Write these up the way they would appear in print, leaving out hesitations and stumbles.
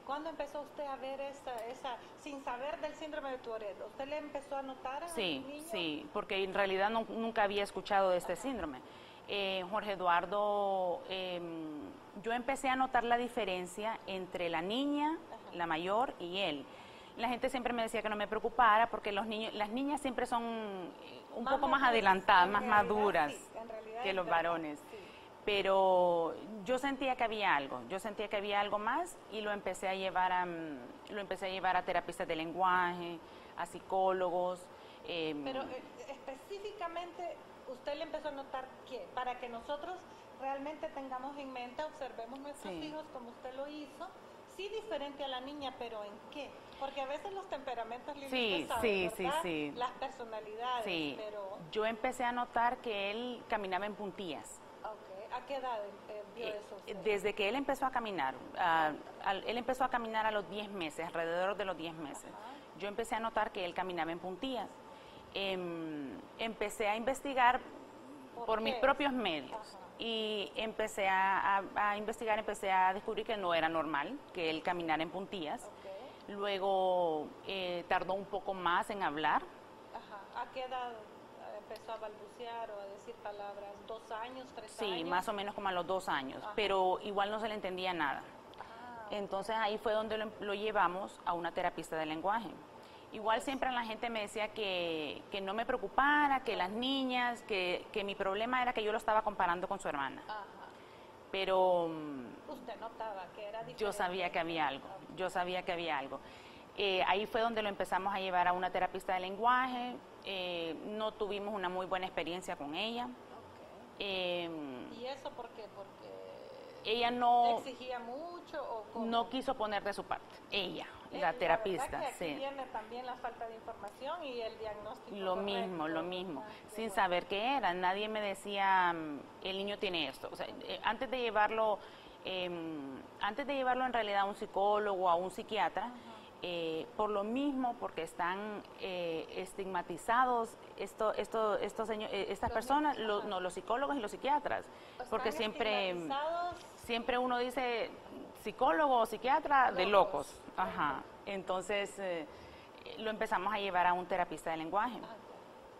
cuándo empezó usted a ver sin saber del síndrome de Tourette? ¿Usted le empezó a notar a Sí, niño? sí, porque en realidad nunca había escuchado de este síndrome. Jorge Eduardo, yo empecé a notar la diferencia entre la niña, la mayor, y él. La gente siempre me decía que no me preocupara porque las niñas siempre son un poco más adelantadas, más maduras que los varones. Sí. Pero yo sentía que había algo más y lo empecé a llevar a terapistas de lenguaje, a psicólogos. Pero específicamente usted le empezó a notar que para que nosotros realmente tengamos en mente, observemos nuestros hijos como usted lo hizo, sí diferente a la niña, pero ¿en qué? Porque a veces los temperamentos, sí, las personalidades, sí. pero... Yo empecé a notar que él caminaba en puntillas. Okay. ¿A qué edad vio eso usted? Desde que él empezó a caminar, él empezó a caminar a los 10 meses, alrededor de los 10 meses. Yo empecé a notar que él caminaba en puntillas. Empecé a investigar por mis propios medios. Y empecé a investigar, empecé a descubrir que no era normal que él caminara en puntillas. Luego tardó un poco más en hablar. ¿A qué edad empezó a balbucear o a decir palabras? ¿2 años, 3 años? Sí, más o menos como a los 2 años, pero igual no se le entendía nada. Entonces ahí fue donde lo llevamos a una terapista de lenguaje. Igual siempre la gente me decía que no me preocupara, que las niñas, que mi problema era que yo lo estaba comparando con su hermana. Pero usted notaba que era diferente. Yo sabía que había algo. Ahí fue donde lo empezamos a llevar a una terapista de lenguaje. No tuvimos una muy buena experiencia con ella. ¿Y eso por qué? Porque ella no exigía mucho o cómo? No quiso poner de su parte, la terapista. La verdad que aquí viene también la falta de información y el diagnóstico Lo mismo, sin saber qué era. Nadie me decía, el niño tiene esto. O sea, antes de llevarlo en realidad a un psicólogo, a un psiquiatra, por lo mismo, porque están estigmatizados estas personas, los psicólogos y los psiquiatras, porque siempre uno dice psicólogo o psiquiatra de locos. Entonces lo empezamos a llevar a un terapista de lenguaje,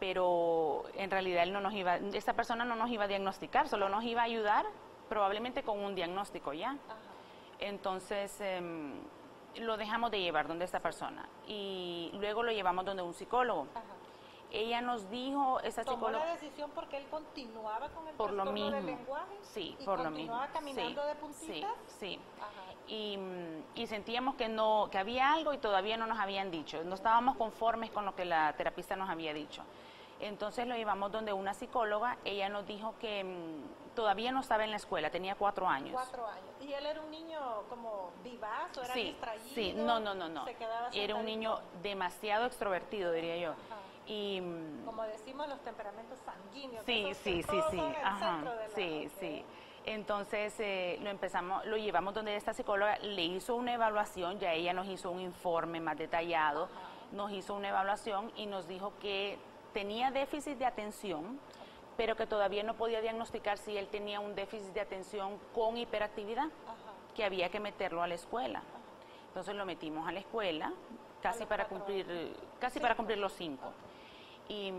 pero en realidad esta persona no nos iba a diagnosticar, solo nos iba a ayudar probablemente con un diagnóstico ya. Entonces lo dejamos de llevar donde esta persona y luego lo llevamos donde un psicólogo. Ella nos dijo, esa psicóloga... ¿Tomó la decisión porque él continuaba con el por lo mismo, del lenguaje? Sí, ¿Y por lo mismo. continuaba caminando de puntitas? Sí. Y sentíamos que había algo y todavía no nos habían dicho. No estábamos conformes con lo que la terapista nos había dicho. Entonces lo llevamos donde una psicóloga. Ella nos dijo que todavía no estaba en la escuela, tenía 4 años. 4 años. ¿Y él era un niño como vivaz o era distraído? Sí, no. Era un niño demasiado extrovertido, diría yo. Y como decimos, los temperamentos sanguíneos. Sí. Entonces lo llevamos donde esta psicóloga, le hizo una evaluación, ya ella nos hizo un informe más detallado, nos hizo una evaluación y nos dijo que tenía déficit de atención, pero que todavía no podía diagnosticar si él tenía un déficit de atención con hiperactividad, que había que meterlo a la escuela. Entonces lo metimos a la escuela, casi para cumplir los 5. Y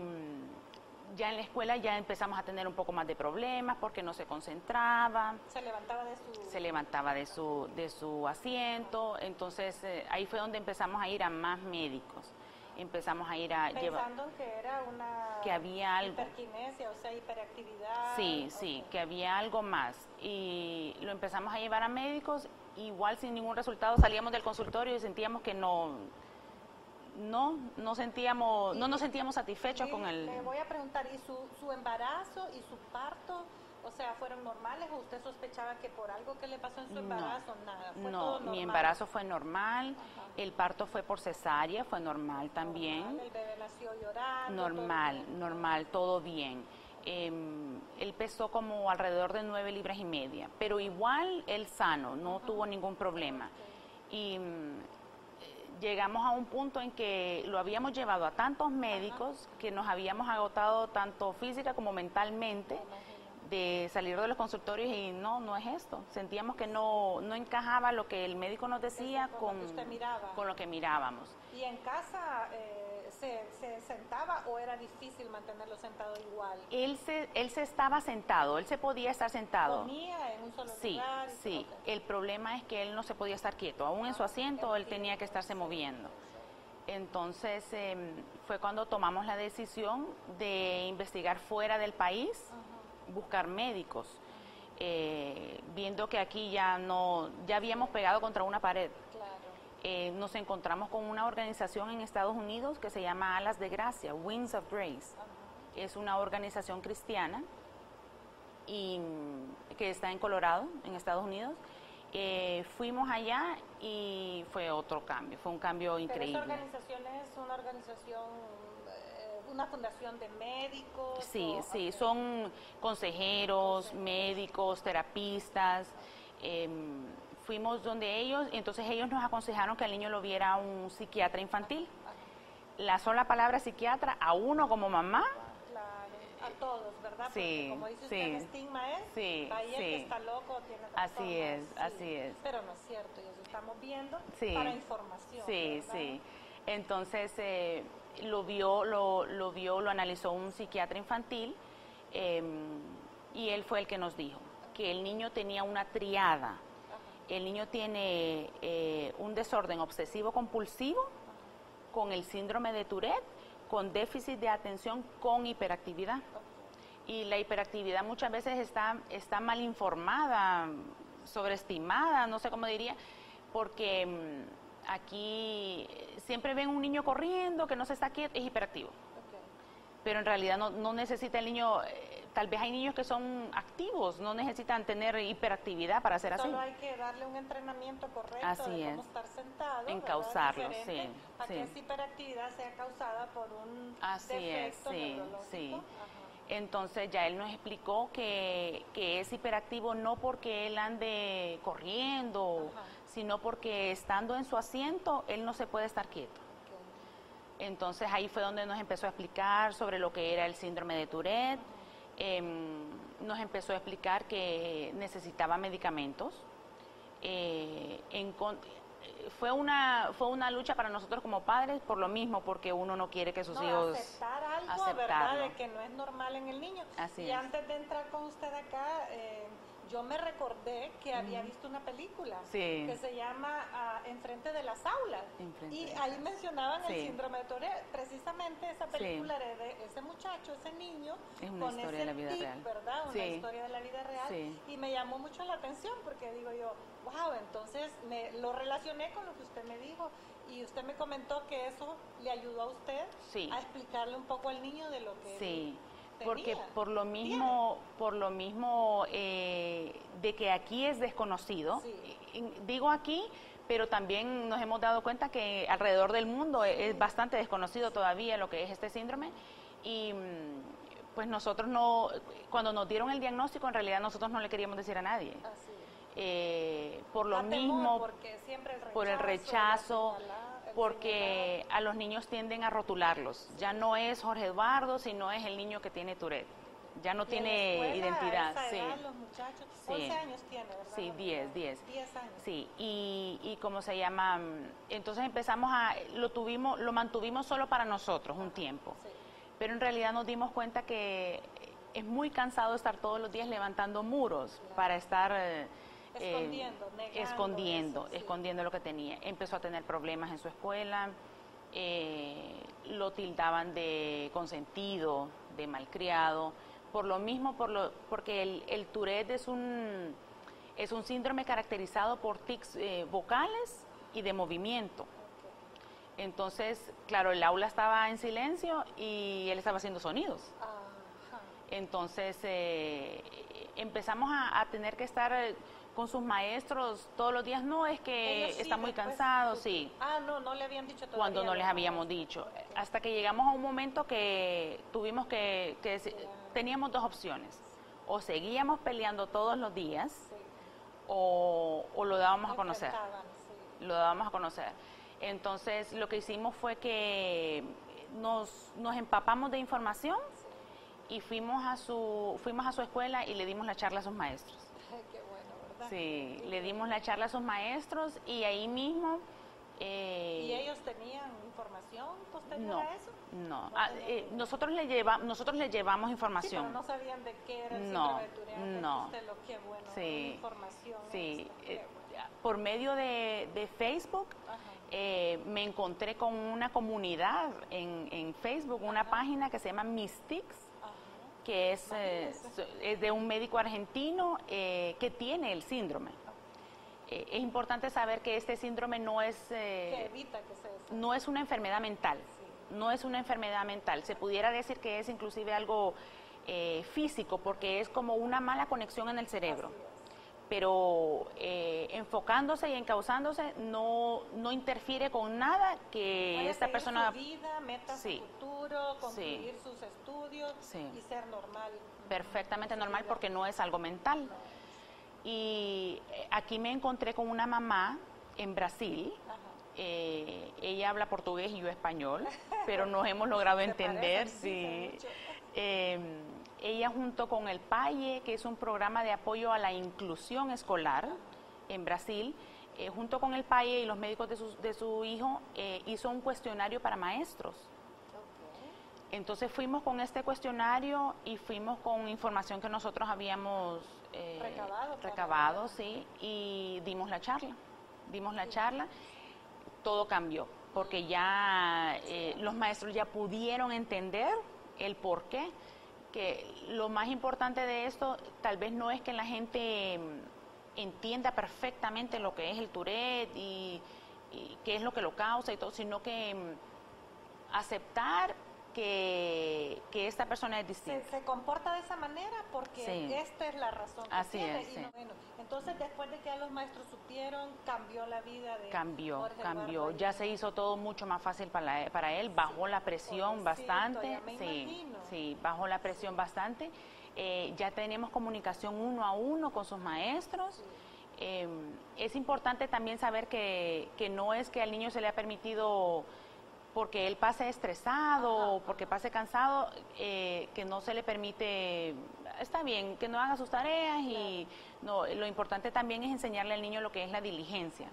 ya en la escuela ya empezamos a tener un poco más de problemas porque no se concentraba. Se levantaba de su asiento. Entonces ahí fue donde empezamos a ir a más médicos. Empezamos a ir a pensando que era que había algo, hiperquinesia, o sea, hiperactividad. Sí, que había algo más. Y lo empezamos a llevar a médicos, igual sin ningún resultado salíamos del consultorio y sentíamos que no nos sentíamos satisfechos con él. Le voy a preguntar, ¿y su embarazo y su parto, o sea, fueron normales o usted sospechaba que por algo que le pasó en su embarazo, nada? ¿Fue todo normal? Mi embarazo fue normal, el parto fue por cesárea, fue normal también. El bebé nació llorando. Normal, todo bien. Él pesó como alrededor de 9,5 libras, pero igual él sano, no tuvo ningún problema. Y llegamos a un punto en que lo habíamos llevado a tantos médicos que nos habíamos agotado tanto física como mentalmente de salir de los consultorios y no es esto. Sentíamos que no encajaba lo que el médico nos decía con lo que mirábamos. ¿Y en casa se sentaba o era difícil mantenerlo sentado igual? Él se estaba sentado, él se podía estar sentado. ¿Comía en un solo sí, lugar? Sí, okay. El problema es que él no se podía estar quieto, aún en su asiento él tenía que estarse moviendo. Entonces fue cuando tomamos la decisión de investigar fuera del país, buscar médicos, viendo que aquí ya habíamos pegado contra una pared. Nos encontramos con una organización en Estados Unidos que se llama Alas de Gracia, Wings of Grace. Es una organización cristiana y que está en Colorado, en Estados Unidos. Fuimos allá y fue otro cambio, fue un cambio increíble. ¿Pero esa organización es una organización, una fundación de médicos? Sí, son consejeros, médicos, terapistas. Fuimos donde ellos, y entonces ellos nos aconsejaron que al niño lo viera un psiquiatra infantil. La sola palabra psiquiatra, a uno como mamá. Claro, a todos, ¿verdad? Sí, porque como dice usted, el estigma es, ahí el que está loco tiene razón. Así es. Pero no es cierto, y eso estamos viendo para información. Sí. Entonces lo analizó un psiquiatra infantil y él fue el que nos dijo que el niño tenía una triada. El niño tiene un desorden obsesivo compulsivo con el síndrome de Tourette, con déficit de atención, con hiperactividad. Y la hiperactividad muchas veces está mal informada, sobreestimada, no sé cómo diría, porque aquí siempre ven un niño corriendo que no se está quieto, es hiperactivo. Pero en realidad no necesita el niño, tal vez hay niños que son activos, no necesitan tener hiperactividad para ser así. Solo hay que darle un entrenamiento correcto de cómo estar sentado. Encauzarlo, para que esa hiperactividad sea causada por un defecto neurológico. Entonces ya él nos explicó que es hiperactivo no porque él ande corriendo, sino porque estando en su asiento, él no se puede estar quieto. Entonces ahí fue donde nos empezó a explicar sobre lo que era el síndrome de Tourette, nos empezó a explicar que necesitaba medicamentos. Fue una lucha para nosotros como padres por lo mismo, porque uno no quiere que sus hijos aceptar algo, ¿verdad? De que no es normal en el niño. Y antes de entrar con usted acá, yo me recordé que había visto una película que se llama Enfrente de las aulas. Y ahí mencionaban el síndrome de Tourette. Precisamente esa película era de ese muchacho, ese niño, con ese de la vida real. ¿verdad? Una historia de la vida real. Y me llamó mucho la atención porque digo yo, wow, entonces lo relacioné con lo que usted me dijo. Y usted me comentó que eso le ayudó a usted a explicarle un poco al niño de lo que porque por lo mismo de que aquí es desconocido, digo aquí, pero también nos hemos dado cuenta que alrededor del mundo es bastante desconocido todavía lo que es este síndrome, y pues nosotros cuando nos dieron el diagnóstico, en realidad nosotros no le queríamos decir a nadie. Por lo mismo, por el rechazo, porque a los niños tienden a rotularlos. Ya no es Jorge Eduardo, sino es el niño que tiene Tourette. Ya no tiene identidad. A esa edad, los muchachos, 11 años tiene, ¿verdad? Sí, 10 años. Sí, y ¿cómo se llama? Entonces empezamos lo mantuvimos solo para nosotros un tiempo. Pero en realidad nos dimos cuenta que es muy cansado estar todos los días levantando muros para estar escondiendo lo que tenía. Empezó a tener problemas en su escuela, lo tildaban de consentido, de malcriado, por lo mismo, porque el Tourette es un síndrome caracterizado por tics vocales y de movimiento. Entonces, claro, el aula estaba en silencio y él estaba haciendo sonidos. Entonces empezamos a tener que estar con sus maestros todos los días. No, es que está muy cansado, no le habían dicho todavía. Cuando no les habíamos dicho. Hasta que llegamos a un momento que tuvimos que teníamos dos opciones. O seguíamos peleando todos los días o lo dábamos a conocer. Lo dábamos a conocer. Entonces lo que hicimos fue que nos empapamos de información y fuimos a su escuela y le dimos la charla a sus maestros. Ay, qué bueno, ¿verdad? Sí, le dimos la charla a sus maestros y ahí mismo... ¿Y ellos tenían información posterior a eso? No. Nosotros les llevamos información. Sí, pero no sabían de qué era el síndrome de Turing. No. Qué bueno, Sí, información. sí. Bueno. Por medio de Facebook me encontré con una comunidad en Facebook, una página que se llama Mystics, que es de un médico argentino que tiene el síndrome. Es importante saber que este síndrome no es, que evita que se no es una enfermedad mental, no es una enfermedad mental. Se pudiera decir que es inclusive algo físico, porque es como una mala conexión en el cerebro. Pero enfocándose y encauzándose no interfiere con nada que puede esta persona... su vida, metas futuro, concluir sus estudios y ser normal. Perfectamente normal, porque no es algo mental. Y aquí me encontré con una mamá en Brasil. Ella habla portugués y yo español, pero nos hemos logrado entender. Ella junto con el PAIE, que es un programa de apoyo a la inclusión escolar en Brasil, junto con el PAIE y los médicos de su hijo, hizo un cuestionario para maestros. Entonces fuimos con este cuestionario y fuimos con información que nosotros habíamos recabado, sí, y dimos la charla. Todo cambió, porque ya los maestros ya pudieron entender el porqué, que lo más importante de esto tal vez no es que la gente entienda perfectamente lo que es el Tourette y qué es lo que lo causa y todo, sino que aceptar que esta persona es distinta. Se comporta de esa manera porque esta es la razón que Así tiene. es, entonces, después de que ya los maestros supieron, cambió la vida de Cambió. Eduardo. Ya se hizo todo mucho más fácil para él, bajó la presión bastante. Bajó la presión bastante. Ya tenemos comunicación 1 a 1 con sus maestros. Es importante también saber que no es que al niño se le ha permitido, porque él pase estresado, porque pase cansado, que no se le permite, está bien, que no haga sus tareas y no, lo importante también es enseñarle al niño lo que es la diligencia,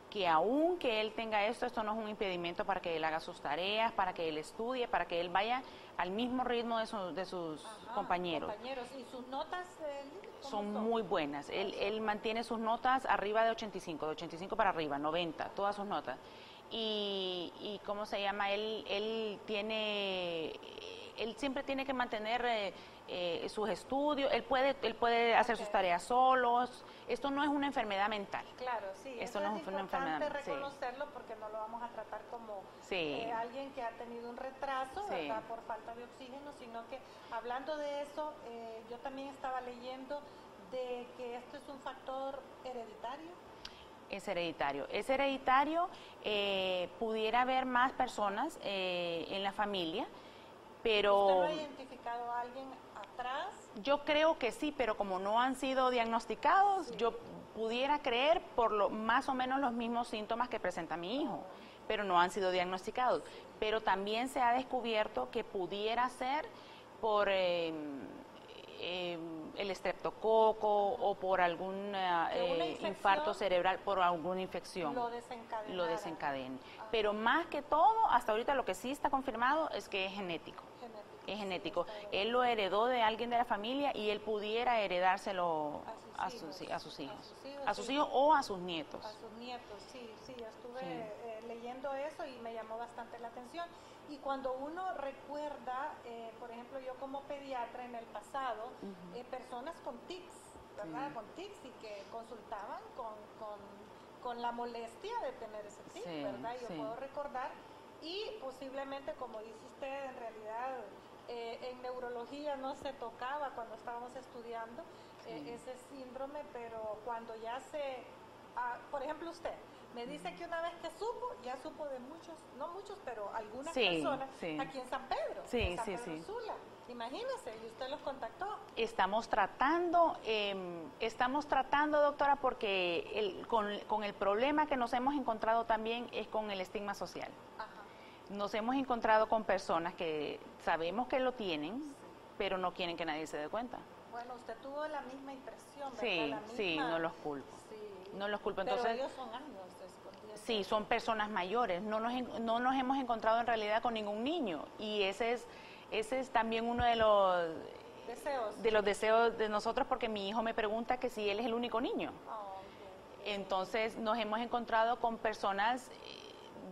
que aun que él tenga esto no es un impedimento para que él haga sus tareas, para que él estudie, para que él vaya al mismo ritmo de sus compañeros. ¿Y sus notas son muy buenas? Él mantiene sus notas arriba de 85 para arriba, 90, todas sus notas. Y ¿cómo se llama? Él siempre tiene que mantener sus estudios, él puede hacer sus tareas solos. Esto no es una enfermedad mental. Claro, sí, esto no es una enfermedad mental. Es importante reconocerlo porque no lo vamos a tratar como alguien que ha tenido un retraso, ¿verdad? Por falta de oxígeno, sino que hablando de eso, yo también estaba leyendo de que esto es un factor hereditario. Es hereditario, pudiera haber más personas en la familia, pero... ¿Usted no ha identificado a alguien atrás? Yo creo que sí, pero como no han sido diagnosticados, yo pudiera creer por más o menos los mismos síntomas que presenta mi hijo, pero no han sido diagnosticados. Pero también se ha descubierto que pudiera ser por... el estreptococo o por algún infarto cerebral, por alguna infección lo desencadena. Pero más que todo, hasta ahorita lo que sí está confirmado es que es genético. Es genético. Él lo heredó de alguien de la familia y él pudiera heredárselo a sus hijos o a sus nietos. A sus nietos, sí, ya estuve leyendo eso y me llamó bastante la atención. Y cuando uno recuerda, por ejemplo, yo como pediatra en el pasado, personas con tics, ¿verdad? Con tics y que consultaban con la molestia de tener ese tic, ¿verdad? Yo puedo recordar, y posiblemente, como dice usted, en realidad en neurología no se tocaba cuando estábamos estudiando ese síndrome, pero cuando ya por ejemplo usted, me dice que una vez que ya supo de muchos, no muchos, pero algunas personas aquí en San Pedro, en San Pedro Sula. Imagínese, y usted los contactó. Estamos tratando, doctora, porque con el problema que nos hemos encontrado también es con el estigma social. Nos hemos encontrado con personas que sabemos que lo tienen, pero no quieren que nadie se dé cuenta. Bueno, usted tuvo la misma impresión, ¿verdad? Sí, La misma... sí, no los culpo. Sí. No los culpo. Pero Entonces, ellos son años escondidos. sí, son personas mayores. No nos hemos encontrado en realidad con ningún niño. Y ese es también uno de los deseos de nosotros, porque mi hijo me pregunta que si él es el único niño. Oh, okay. Entonces nos hemos encontrado con personas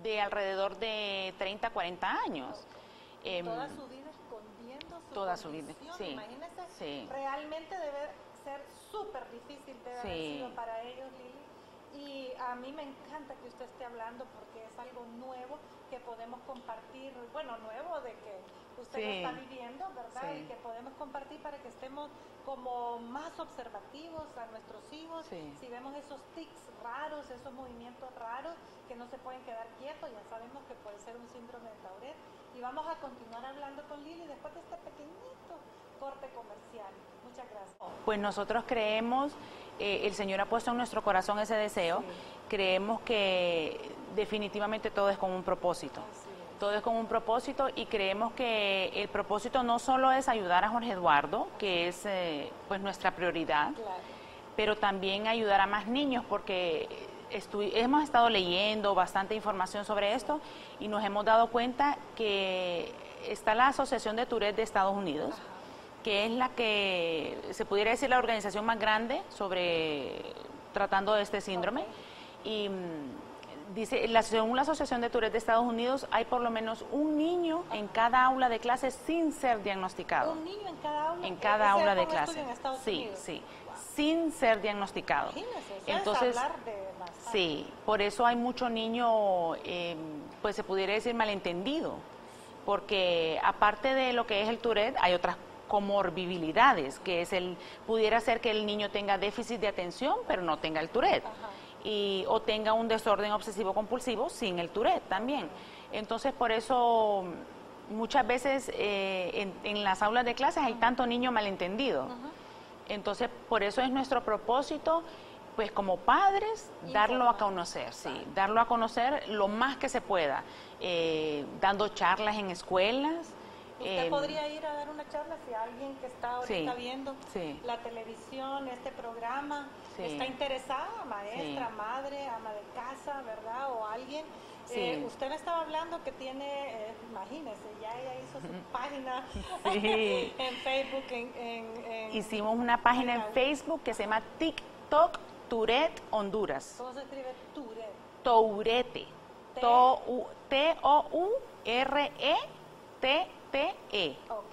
de alrededor de 30, 40 años. Toda su vida escondiendo su toda su condición. vida, sí. Imagínense, Sí. realmente debe ser súper difícil de haber Sí. sido para ellos, Lili. Y a mí me encanta que usted esté hablando porque es algo nuevo que podemos compartir, bueno, nuevo de que usted Sí. lo está viviendo, ¿verdad? Sí. Y que podemos compartir para que estemos como más observativos a nuestros hijos. Sí. Si vemos esos tics raros, esos movimientos raros que no se pueden quedar quietos, ya sabemos que puede ser un síndrome de Tourette. Y vamos a continuar hablando con Lili después de este pequeñito corte comercial. Muchas gracias. Pues nosotros creemos, el Señor ha puesto en nuestro corazón ese deseo, Sí. creemos que definitivamente todo es con un propósito. Así es. Todo es con un propósito y creemos que el propósito no solo es ayudar a Jorge Eduardo, que es pues nuestra prioridad, Claro. pero también ayudar a más niños, porque hemos estado leyendo bastante información sobre esto y nos hemos dado cuenta que está la Asociación de Tourette de Estados Unidos, Ajá. que es la que se pudiera decir la organización más grande tratando de este síndrome. Okay. Y dice, según la Asociación de Tourette de Estados Unidos, hay por lo menos un niño en cada aula de clase sin ser diagnosticado. Un niño en cada aula. En cada aula de ¿Ese es un clase. estudio en Estados Sí, Unidos? sí, Wow. sin ser diagnosticado. Imagínese, eso Entonces, es hablar de bastante. sí, por eso hay mucho niño, pues se pudiera decir malentendido, porque aparte de lo que es el Tourette, hay otras comorbilidades, que es pudiera ser que el niño tenga déficit de atención, pero no tenga el Tourette. Ajá. O tenga un desorden obsesivo compulsivo sin el Tourette también. Entonces, por eso muchas veces en las aulas de clases hay tanto niño malentendido. Ajá. Entonces, por eso es nuestro propósito, pues como padres, darlo a Informar. conocer, sí, darlo a conocer lo más que se pueda, dando charlas en escuelas. ¿Usted podría ir a dar una charla si alguien que está ahorita Sí, viendo sí. la televisión, este programa, Sí. está interesada, maestra, Sí. madre, ama de casa, ¿verdad? O alguien. Sí. Usted me estaba hablando que tiene, imagínese, ya ella hizo su página Sí. en Facebook, Hicimos una página en Facebook que se llama TikTok Tourette Honduras. ¿Cómo se escribe? Tourette. Tourette. T-O-U-R-E-T-T-E. Ok,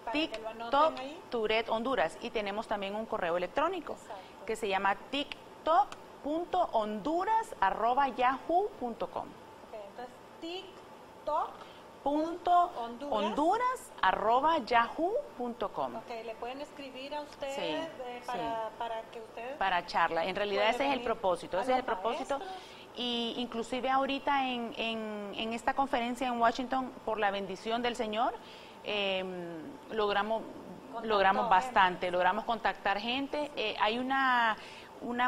para que lo anoten TikTok ahí. Tourette Honduras. Y tenemos también un correo electrónico Exacto. que se llama tiktok.honduras@yahoo.com. Ok, entonces TikTok. Honduras@yahoo.com. Ok, le pueden escribir a usted Sí, para que usted... Para charla. En realidad Puede ese es el venir propósito. a Ese es el los propósito. maestros. Y inclusive ahorita en esta conferencia en Washington, por la bendición del Señor, logramos bastante, logramos contactar gente. Hay una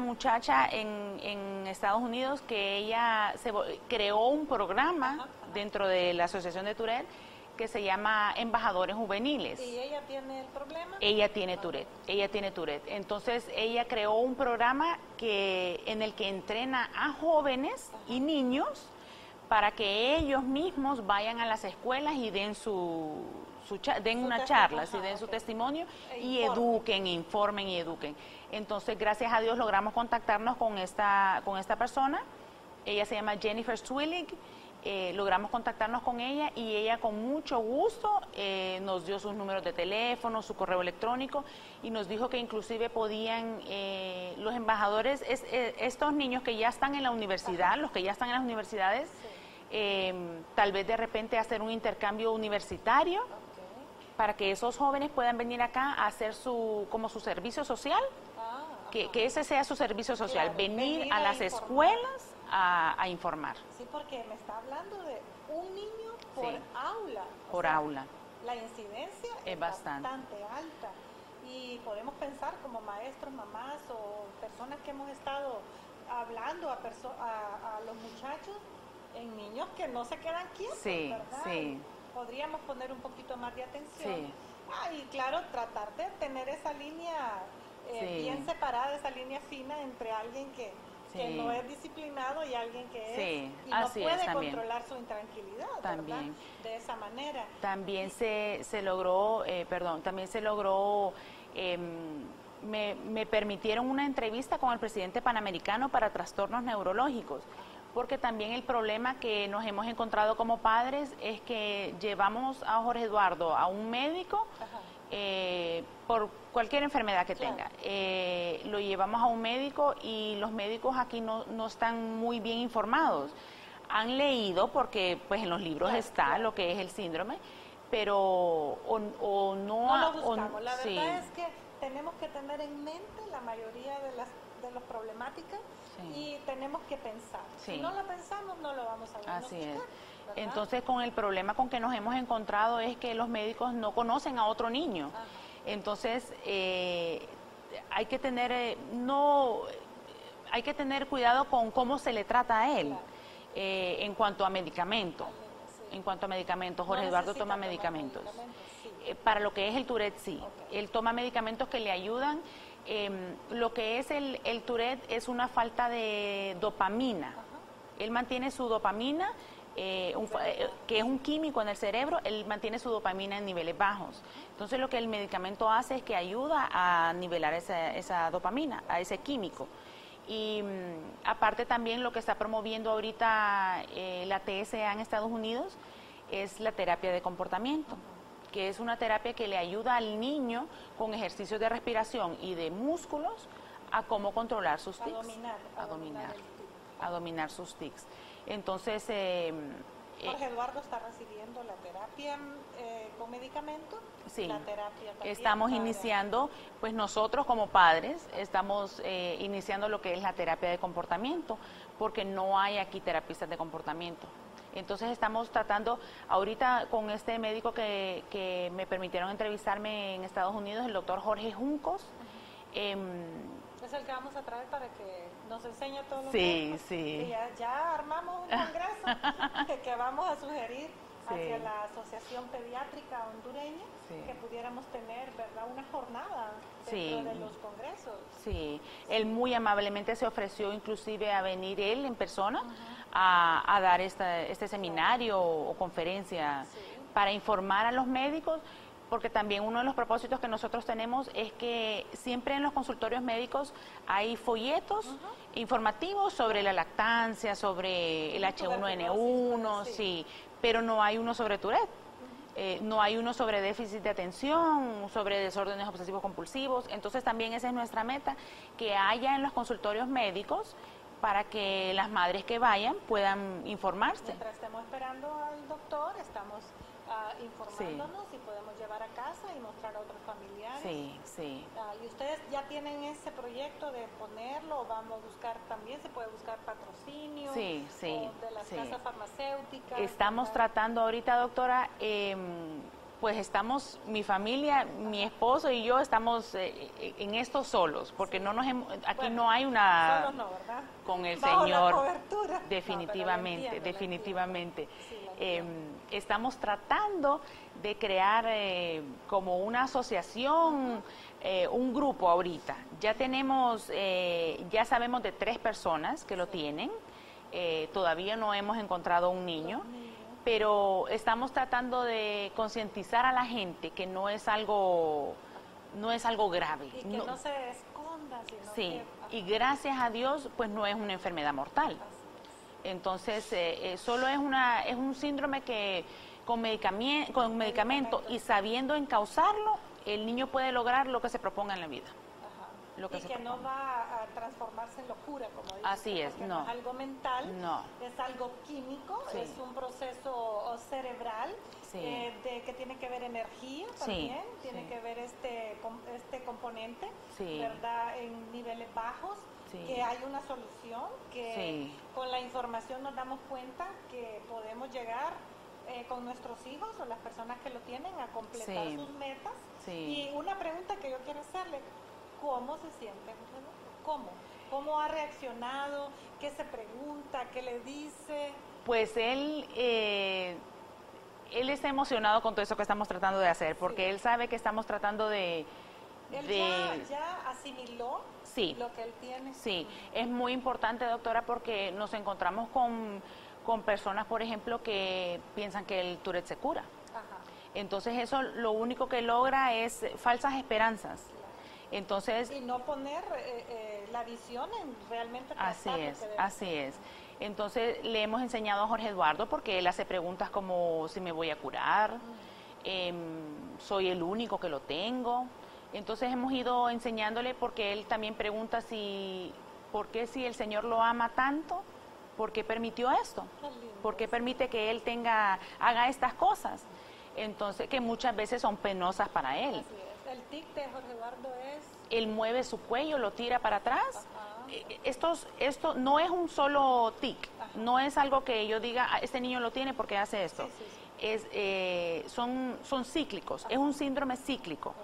muchacha en Estados Unidos que ella creó un programa dentro de la Asociación de Tourette que se llama Embajadores Juveniles. ¿Y ella tiene el problema? Ella tiene Tourette, Entonces ella creó un programa en el que entrena a jóvenes y niños para que ellos mismos vayan a las escuelas y den una charla, den su testimonio y informen y eduquen. Entonces, gracias a Dios logramos contactarnos con esta persona. Ella se llama Jennifer Swillig. Logramos contactarnos con ella y ella con mucho gusto nos dio sus números de teléfono, su correo electrónico y nos dijo que inclusive podían los embajadores, estos niños que ya están en la universidad, los que ya están en las universidades, tal vez de repente hacer un intercambio universitario para que esos jóvenes puedan venir acá a hacer como su servicio social, que ese sea su servicio social, Claro, venir a a las informar. escuelas a informar. Sí, porque me está hablando de un niño por Sí. aula. Por aula. La incidencia Es bastante. alta. Y podemos pensar como maestros, mamás o personas que hemos estado hablando a los muchachos, en niños que no se quedan quietos, Sí, ¿verdad? sí. Podríamos poner un poquito más de atención Sí. Y claro, tratar de tener esa línea bien separada, esa línea fina entre alguien que no es disciplinado y alguien que es y no puede controlar su intranquilidad, también, ¿verdad? De esa manera. También se logró, me permitieron una entrevista con el presidente panamericano para trastornos neurológicos, porque también el problema que nos hemos encontrado como padres es que llevamos a Jorge Eduardo a un médico por cualquier enfermedad que tenga. Lo llevamos a un médico y los médicos aquí no están muy bien informados. Han leído, porque pues en los libros está lo que es el síndrome, pero no lo buscamos. La verdad es que tenemos que tener en mente la mayoría de las problemáticas y tenemos que pensar. Si no lo pensamos, no lo vamos a ver. Así es. Entonces, con el problema con que nos hemos encontrado es que los médicos no conocen a otro niño. Entonces, hay que tener cuidado con cómo se le trata a él en cuanto a medicamentos. En cuanto a medicamentos, Jorge Eduardo toma medicamentos. Para lo que es el Tourette, sí. Él toma medicamentos que le ayudan. Lo que es el Tourette es una falta de dopamina. Él mantiene su dopamina, que es un químico en el cerebro, él mantiene su dopamina en niveles bajos. Entonces lo que el medicamento hace es que ayuda a nivelar esa dopamina, a ese químico. Y aparte también lo que está promoviendo ahorita la TSA en Estados Unidos es la terapia de comportamiento, que es una terapia que le ayuda al niño con ejercicios de respiración y de músculos a cómo controlar sus tics, a dominar sus tics. Entonces, Jorge Eduardo está recibiendo la terapia con medicamento. Sí, la terapia estamos iniciando, pues nosotros como padres estamos iniciando lo que es la terapia de comportamiento, porque no hay aquí terapistas de comportamiento. Entonces estamos tratando, ahorita con este médico que me permitieron entrevistarme en Estados Unidos, el doctor Jorge Juncos. Es el que vamos a traer para que nos enseñe todo lo que ya armamos un congreso que vamos a sugerir hacia la Asociación Pediátrica Hondureña, que pudiéramos tener, ¿verdad?, una jornada dentro de los congresos. Sí, él muy amablemente se ofreció inclusive a venir él en persona a dar este seminario o conferencia para informar a los médicos, porque también uno de los propósitos que nosotros tenemos es que siempre en los consultorios médicos hay folletos informativos sobre la lactancia, sobre el H1N1, pero no hay uno sobre Tourette. No hay uno sobre déficit de atención, sobre desórdenes obsesivos compulsivos. Entonces también esa es nuestra meta, que haya en los consultorios médicos para que las madres que vayan puedan informarse. Mientras estemos esperando al doctor, estamos informándonos y podemos llevar a casa y mostrar a otros familiares. ¿Y ustedes ya tienen ese proyecto de ponerlo o vamos a buscar también, se puede buscar patrocinio o de las casas farmacéuticas? Estamos tratando ahorita, doctora, pues estamos, mi familia, mi esposo y yo estamos en esto solos, porque aquí no hay una... Solos no, ¿verdad? Con el Bajo Señor. La cobertura. Definitivamente, definitivamente. Estamos tratando de crear como una asociación, un grupo ahorita. Ya tenemos, ya sabemos de 3 personas que lo tienen. Todavía no hemos encontrado un niño, pero estamos tratando de concientizar a la gente que no es algo grave. Y que no se esconda, sino que... Y gracias a Dios, pues no es una enfermedad mortal. Entonces, solo es un síndrome que con medicamento y sabiendo encauzarlo, el niño puede lograr lo que se proponga en la vida. Y que no va a transformarse en locura, como dice. Así es, no es algo mental, es algo químico, es un proceso cerebral que tiene que ver energía también, tiene que ver este componente, ¿verdad?, en niveles bajos, que hay una solución, que con la información nos damos cuenta que podemos llegar con nuestros hijos o las personas que lo tienen a completar sus metas. Y una pregunta que yo quiero hacerle: ¿cómo se siente? ¿Cómo ha reaccionado? ¿Qué se pregunta? ¿Qué le dice? Pues él él está emocionado con todo eso que estamos tratando de hacer, porque él sabe que estamos tratando de... ¿Él ya asimiló lo que él tiene? Sí, es muy importante, doctora, porque nos encontramos con personas, por ejemplo, que piensan que el Tourette se cura. Ajá. Entonces eso lo único que logra es falsas esperanzas. Entonces, y no poner la visión en realmente así es. Entonces le hemos enseñado a Jorge Eduardo, porque él hace preguntas como si me voy a curar, soy el único que lo tengo. Entonces hemos ido enseñándole, porque él también pregunta ¿por qué si el Señor lo ama tanto? ¿Por qué permitió esto? ¿Por qué permite que él haga estas cosas? Entonces, que muchas veces son penosas para él. Así es. El tic de Jorge Eduardo es... Él mueve su cuello, lo tira para atrás. Esto no es un solo tic, no es algo que yo diga, este niño lo tiene porque hace esto. Son cíclicos, es un síndrome cíclico.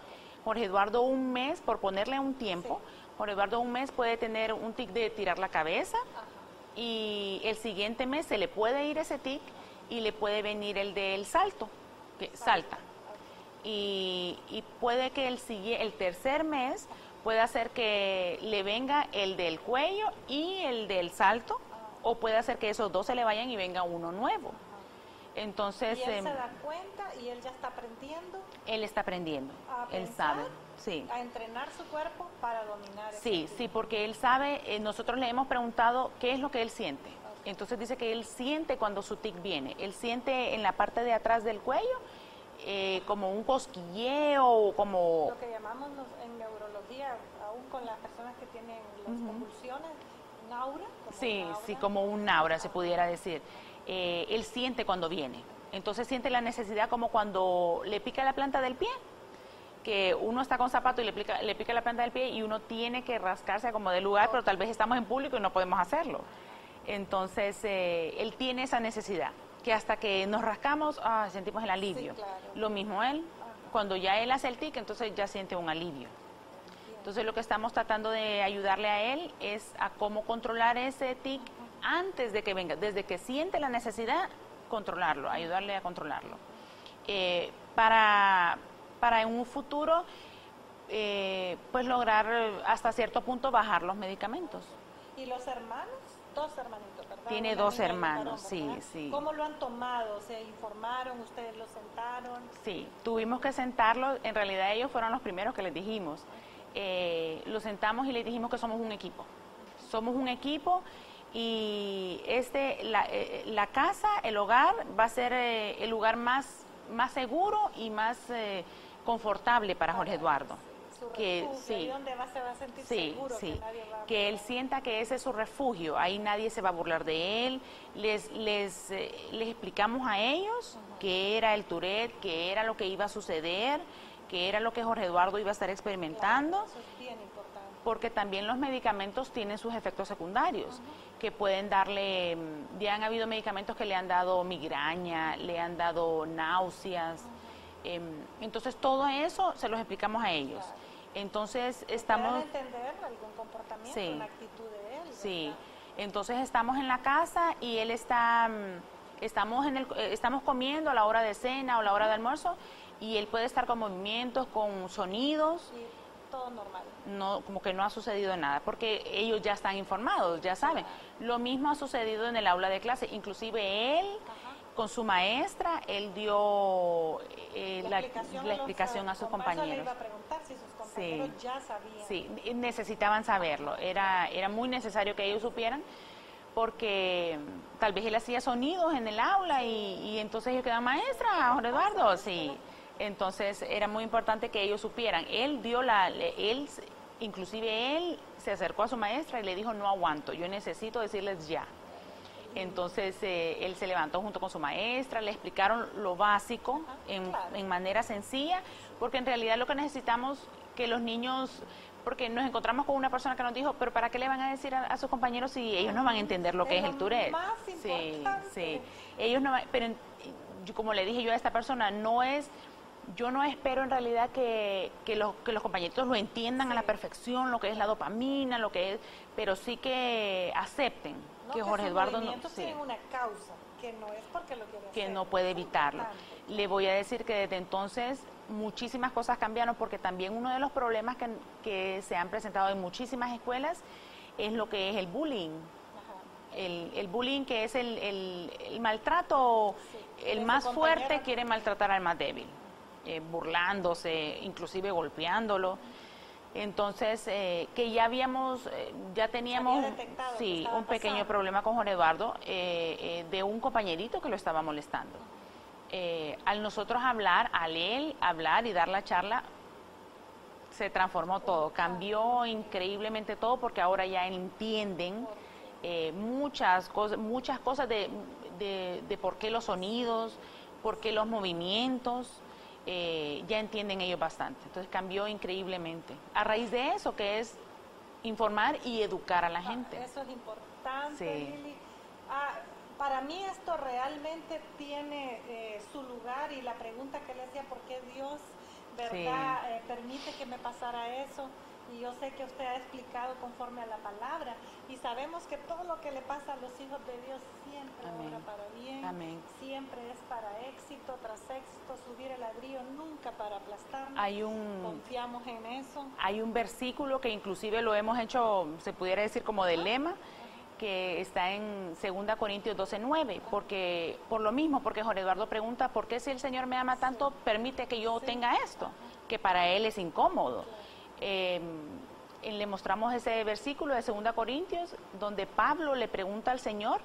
Jorge Eduardo un mes, por ponerle un tiempo, Jorge Eduardo un mes puede tener un tic de tirar la cabeza, y el siguiente mes se le puede ir ese tic y le puede venir el del salto, que salta. Y puede que el tercer mes puede hacer que le venga el del cuello y el del salto, o puede hacer que esos dos se le vayan y venga uno nuevo. Entonces, y él se da cuenta y él ya está aprendiendo. Él está aprendiendo, él sabe. Sí. A entrenar su cuerpo para dominar. Sí, porque él sabe, nosotros le hemos preguntado qué es lo que él siente. Entonces dice que él siente cuando su tic viene, él siente en la parte de atrás del cuello como un cosquilleo, como... Lo que llamamos en neurología, aún con las personas que tienen las convulsiones, un aura. Como un aura se pudiera decir. Él siente cuando viene, entonces siente la necesidad como cuando le pica la planta del pie, que uno está con zapato y le pica la planta del pie y uno tiene que rascarse como del lugar, pero tal vez estamos en público y no podemos hacerlo. Entonces, él tiene esa necesidad, que hasta que nos rascamos, sentimos el alivio. Sí, claro. Lo mismo él, cuando ya él hace el tic, entonces ya siente un alivio. Entonces, lo que estamos tratando de ayudarle a él es a cómo controlar ese tic antes de que venga, desde que siente la necesidad, controlarlo, ayudarle a controlarlo. Para en un futuro, pues lograr hasta cierto punto bajar los medicamentos. ¿Y los hermanos? Dos hermanitos, ¿verdad? Tiene Una dos niña y un hermanos, varón, sí. ¿Cómo lo han tomado? ¿Se informaron? ¿Ustedes lo sentaron? Sí, tuvimos que sentarlo. En realidad ellos fueron los primeros que les dijimos. Lo sentamos y les dijimos que somos un equipo. Somos un equipo y la casa, el hogar, va a ser el lugar más seguro y más confortable para Jorge Eduardo. ¿Dónde se va a sentir seguro? Que él sienta que ese es su refugio, ahí nadie se va a burlar de él. Les explicamos a ellos qué era el Tourette, qué era lo que iba a suceder, qué era lo que Jorge Eduardo iba a estar experimentando. Claro, eso es bien importante. Porque también los medicamentos tienen sus efectos secundarios, que pueden darle, ya han habido medicamentos que le han dado migraña, le han dado náuseas, entonces todo eso se los explicamos a ellos. Claro. Estamos... ¿Pueden entender algún comportamiento, una actitud de él? Sí, entonces estamos en la casa y él estamos comiendo a la hora de cena o la hora de almuerzo, y él puede estar con movimientos, con sonidos. Todo normal. No, como que no ha sucedido nada, porque ellos ya están informados, ya saben. Lo mismo ha sucedido en el aula de clase, inclusive él, con su maestra, él dio la explicación a sus compañeros. Le iba a preguntar si sus compañeros ya sabían. Sí, necesitaban saberlo, era muy necesario que ellos supieran, porque tal vez él hacía sonidos en el aula y entonces ellos quedaban, maestra, Jorge Eduardo, sí. Entonces era muy importante que ellos supieran. Inclusive él se acercó a su maestra y le dijo, no aguanto, yo necesito decirles ya. Entonces él se levantó junto con su maestra, le explicaron lo básico en manera sencilla, porque en realidad lo que necesitamos que los niños, porque nos encontramos con una persona que nos dijo, pero ¿para qué le van a decir a sus compañeros si ellos no van a entender lo que es el Tourette? Sí. Ellos no van, pero como le dije yo a esta persona, yo no espero en realidad que los compañeritos lo entiendan a la perfección, lo que es la dopamina, pero sí que acepten ¿no? Que Jorge Eduardo no, movimientos tienen una causa, que no es porque lo quiere que hacer. no puede evitarlo. Importante. Le voy a decir que desde entonces muchísimas cosas cambiaron, porque también uno de los problemas que se han presentado en muchísimas escuelas es lo que es el bullying. El bullying, que es el maltrato, el más fuerte quiere maltratar al más débil, burlándose, inclusive golpeándolo. Entonces, que ya teníamos sí, un pequeño problema con Jorge Eduardo, de un compañerito que lo estaba molestando. Al nosotros hablar y dar la charla, se transformó todo, cambió increíblemente todo, porque ahora ya entienden muchas cosas de por qué los sonidos, por qué los movimientos. Ya entienden ellos bastante. Entonces cambió increíblemente. A raíz de eso, que es informar y educar a la gente. Eso es importante, sí. Lili. Para mí esto realmente tiene su lugar, y la pregunta que le decía, ¿por qué Dios, verdad, sí, permite que me pasara eso? Y yo sé que usted ha explicado conforme a la palabra, y sabemos que todo lo que le pasa a los hijos de Dios siempre obra para bien. Amén. Siempre es para éxito tras éxito, subir el ladrillo, nunca para aplastarnos. Confiamos en eso. Hay un versículo que inclusive lo hemos hecho, se pudiera decir como de lema, que está en 2 Corintios 12:9, porque por lo mismo, porque Jorge Eduardo pregunta, ¿por qué si el Señor me ama tanto permite que yo tenga esto? Que para él es incómodo. Le mostramos ese versículo de 2 Corintios, donde Pablo le pregunta al Señor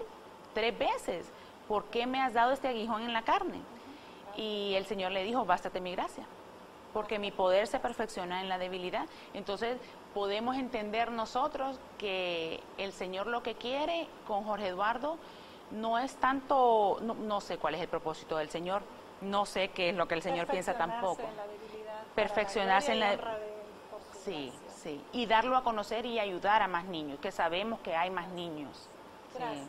3 veces, ¿por qué me has dado este aguijón en la carne? Y el Señor le dijo, bástate mi gracia, porque mi poder se perfecciona en la debilidad. Entonces podemos entender nosotros que el Señor lo que quiere con Jorge Eduardo no es tanto, no sé cuál es el propósito del Señor, no sé qué es lo que el Señor piensa tampoco. Perfeccionarse en la debilidad. Sí, sí, y darlo a conocer y ayudar a más niños, que sabemos que hay más niños. Gracias.